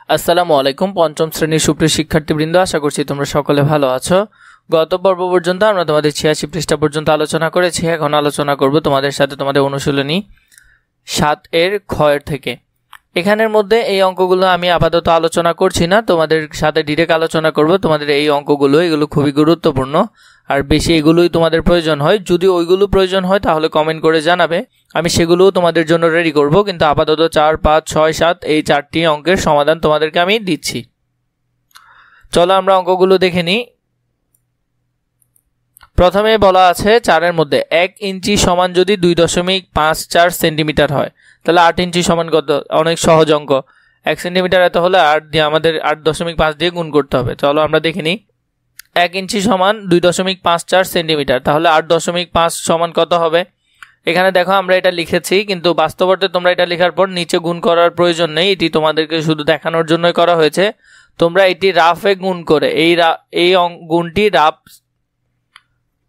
আসসালামু আলাইকুম পঞ্চম শ্রেণীর সুপ্রিয় শিক্ষার্থীবৃন্দ, আশা করছি তোমরা সকলে ভালো আছো। গত পর্ব পর্যন্ত আমরা তোমাদের 86 পৃষ্ঠা পর্যন্ত আলোচনা করেছি। এখন আলোচনা করব তোমাদের সাথে তোমাদের অনুশীলনী 7 এর খ এর থেকে। এখানের মধ্যে এই অঙ্কগুলো আমি আপাতত আলোচনা করছি না, তোমাদের সাথে ডিরেক্ট আলোচনা করব। তোমাদের এই অঙ্কগুলো এগুলো খুবই গুরুত্বপূর্ণ, আর বেশি এগুলোই তোমাদের প্রয়োজন হয়। যদি ওইগুলো প্রয়োজন হয় তাহলে কমেন্ট করে জানাবে, আমি সেগুলোও তোমাদের জন্য রেডি করব। কিন্তু আপাতত 4, 5, 6, 7 এই 4টি অঙ্কের সমাধান তোমাদেরকে আমি দিচ্ছি। চলো আমরা অঙ্কগুলো দেখে নিই। প্রথমে বলা আছে 4 মধ্যে 1 ইঞ্চি সমান যদি 2.54 সেন্টিমিটার হয়, তাহলে 8 ইঞ্চি সমান কত? অনেক সহজ অঙ্ক। 1 সেন্টিমিটার এত হলে 8 দিয়ে আমাদের 8.5 দিয়ে গুণ করতে হবে। চলো আমরা দেখে নিই। 1 ইঞ্চি সমান 2.54 সেন্টিমিটার, তাহলে 8.5 সমান কত হবে? এখানে দেখো আমরা এটা লিখেছি, কিন্তু বাস্তবতে তোমরা এটা লেখার পর নিচে গুণ করার প্রয়োজন নেই। এটি তোমাদেরকে শুধু দেখানোর জন্যই করা হয়েছে। তোমরা এটি রাফে গুণ করে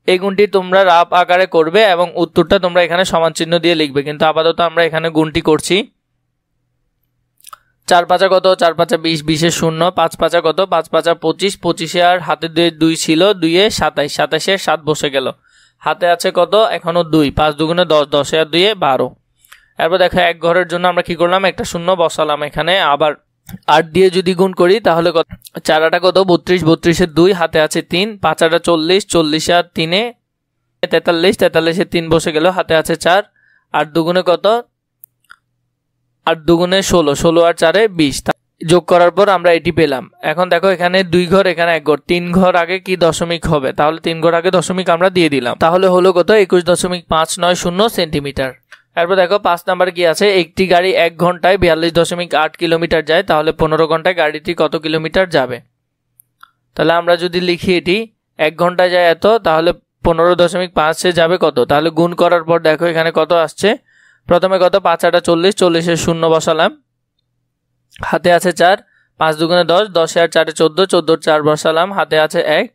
এই গুণটি তোমরা রাফ আকারে করবে এবং উত্তরটা তোমরা এখানে সমান চিহ্ন দিয়ে লিখবে। কিন্তু আপাতত আমরা এখানে গুণটি করছি। 4 5 কত? 4 5 20, 20 0, 5 5 কত? 5 5 25, 25 আর হাতে 2 ছিল, 2 এ 27, 27 7 বসে গেল। হাতে আছে কত? এখনো 2, 5 দুগুণে 10, 10 আর 2 12। এরপর দেখো এক ঘরের জন্য আমরা কি করলাম? একটা শূন্য বসালাম এখানে। আবার 8 দিয়ে যদি গুণ করি তাহলে কত? 4 8 কত? 32, 32 এর 2, হাতে আছে 3, 5 8 40, 40 আর 3 এ 43, 43 এর 3 বসে গেল, হাতে আছে 4। 8 দুগুণে কত? 8 দুগুণে 16, 16 আর 4 এ 20। যোগ করার পর আমরা এটি পেলাম। এখন দেখো এখানে 2 ঘর, এখানে 1 ঘর, 3 ঘর আগে কি দশমিক হবে? তাহলে 3 ঘর আগে দশমিক আমরা দিয়ে দিলাম। তাহলে হলো কত? 21.590 সেন্টিমিটার। এরপর দেখো 5 নাম্বার কি আছে? একটি গাড়ি 1 ঘন্টায় 42.8 কিলোমিটার যায়, তাহলে 15 ঘন্টায় গাড়িটি কত কিলোমিটার যাবে? তাহলে আমরা যদি লিখি এটি 1 ঘন্টায় যায় এত, তাহলে 15.5 যাবে কত? তাহলে গুণ করার পর দেখো এখানে কত আসছে। প্রথমে কত? 5 8 40, 40 এর 0 বসালাম, হাতে আছে 4, 5 দুগুণে 10, 10 আর 4 এ 14, 14 4 বসালাম, হাতে আছে 1,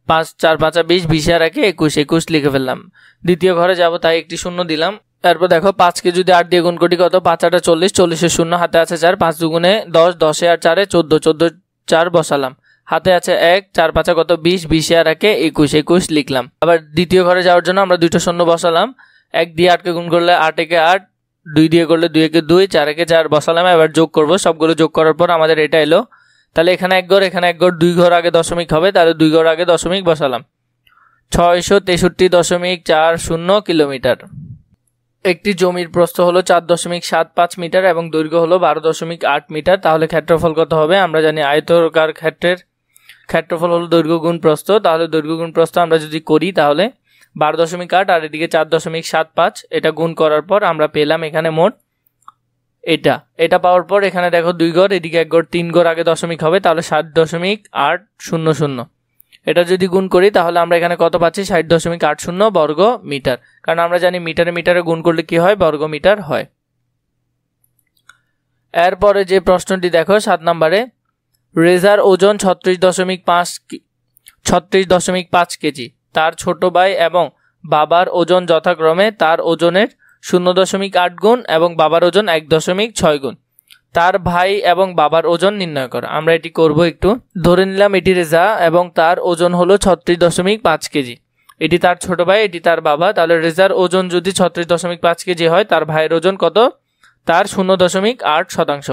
5 4 5 20, 20 আর 1 21, 21 লিখে ফেললাম। দ্বিতীয় ঘরে যাব তাই একটি শূন্য দিলাম। তারপর দেখো 5 কে যদি 8 দিয়ে গুণ করি কত? 5 8 40, 40 এর 0, হাতে আছে 4, 5 দুগুণে 10, 10 আর 4 এ 14, 14 4 বসালাম, হাতে আছে 1, 4 5 কত? 20, 20 আর 1 21, 21 লিখলাম। আবার দ্বিতীয় ঘরে যাওয়ার জন্য আমরা দুইটা শূন্য বসালাম। 1 দিয়ে 8 কে গুণ করলে 8 একে 8, 2 দিয়ে করলে 2 একে 2, 4 একে 4 বসালাম। এবার যোগ করব, সবগুলো যোগ করার পর আমাদের এটা এলো। তাহলে এখানে 1 ঘর, এখানে 1 ঘর, 2 ঘর আগে দশমিক হবে, তাহলে 2 ঘর আগে দশমিক বসালাম। 663.40 কিলোমিটার। একটি জমির প্রস্থ হলো 4.75 মিটার এবং দৈর্ঘ্য হলো 12.8 মিটার। তাহলে ক্ষেত্রফল কত হবে? আমরা জানি আয়তাকার ক্ষেত্রের ক্ষেত্রফল হলো দৈর্ঘ্য গুণ প্রস্থ। তাহলে দৈর্ঘ্য গুণ প্রস্থ আমরা যদি করি তাহলে 12.8 আর এদিকে 4.75, এটা গুণ করার পর আমরা পেলাম এখানে মোট এটা পাওয়ার পর এখানে দেখো 2 ঘর, এদিকে 1 ঘর, 3 ঘর আগে দশমিক হবে, তাহলে 60.800। এটা যদি গুণ করি তাহলে আমরা এখানে কত পাচ্ছি? 60.80 বর্গ মিটার। কারণ আমরা জানি মিটারে মিটারে গুণ করলে কি হয়? বর্গ মিটার হয়। এরপরে যে প্রশ্নটি দেখো 7 নম্বরে, রেজার ওজন 36.5 কেজি। তার ছোট ভাই এবং বাবার ওজন যথাক্রমে তার ওজনের 0.8 গুণ এবং বাবার ওজন 1.6 গুণ। তার ভাই এবং বাবার ওজন নির্ণয় করো। আমরা এটি করব একটু। ধরে নিলাম এটি রেজা এবং তার ওজন হলো 36.5 কেজি। এটি তার ছোট ভাই, এটি তার বাবা। তাহলে রেজার ওজন যদি 36.5 কেজি হয়, তার ভাইয়ের ওজন কত? তার 0.8 শতাংশ।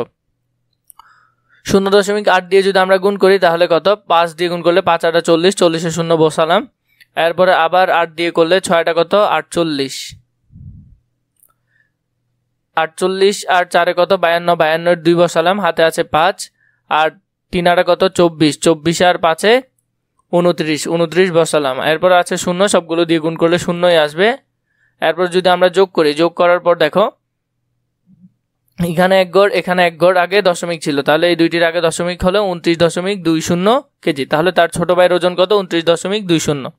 0.8 দিয়ে যদি আমরা গুণ করি তাহলে কত? 5 দিয়ে গুণ করলে 5 8 40, 40 এর 0 বসালাম। এরপরে আবার 8 দিয়ে করলে 6টা কত? 48, 48 আর 4 কত? 52, 52 এর 2 বসালাম, হাতে আছে 5, আর 3 আর কত? 24, 24 আর 5 এ 29, 29 বসালাম। এরপর আছে 0, সবগুলো দিয়ে গুণ করলে 0ই আসবে। এরপর যদি আমরা যোগ করি, যোগ করার পর দেখো এখানে 1 ঘর, এখানে 1 ঘর আগে দশমিক ছিল, তাহলে এই দুইটির আগে দশমিক হলো 29.20 কেজি। তাহলে তার ছোট ভাইয়ের ওজন কত? 29.20।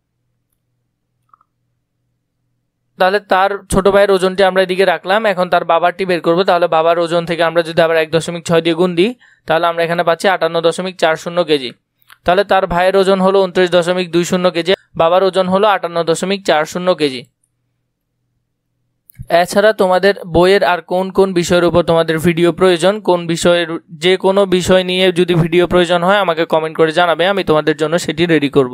তাহলে তার ছোট ভাইয়ের ওজনটি আমরা এদিকে রাখলাম। এখন তার বাবারটি বের করব। তাহলে বাবার ওজন থেকে আমরা যদি আবার 1.6 দিয়ে গুণ দিই তাহলে আমরা এখানে পাচ্ছি 58.40 কেজি। তাহলে তার ভাইয়ের ওজন হলো 29.20 কেজি, বাবার ওজন হলো 58.40 কেজি। এছাড়া তোমাদের বইয়ের আর কোন কোন বিষয়ের উপর তোমাদের ভিডিও প্রয়োজন, কোন বিষয়ের যে কোনো বিষয় নিয়ে যদি ভিডিও প্রয়োজন হয় আমাকে কমেন্ট করে জানাবে, আমি তোমাদের জন্য সেটি রেডি করব।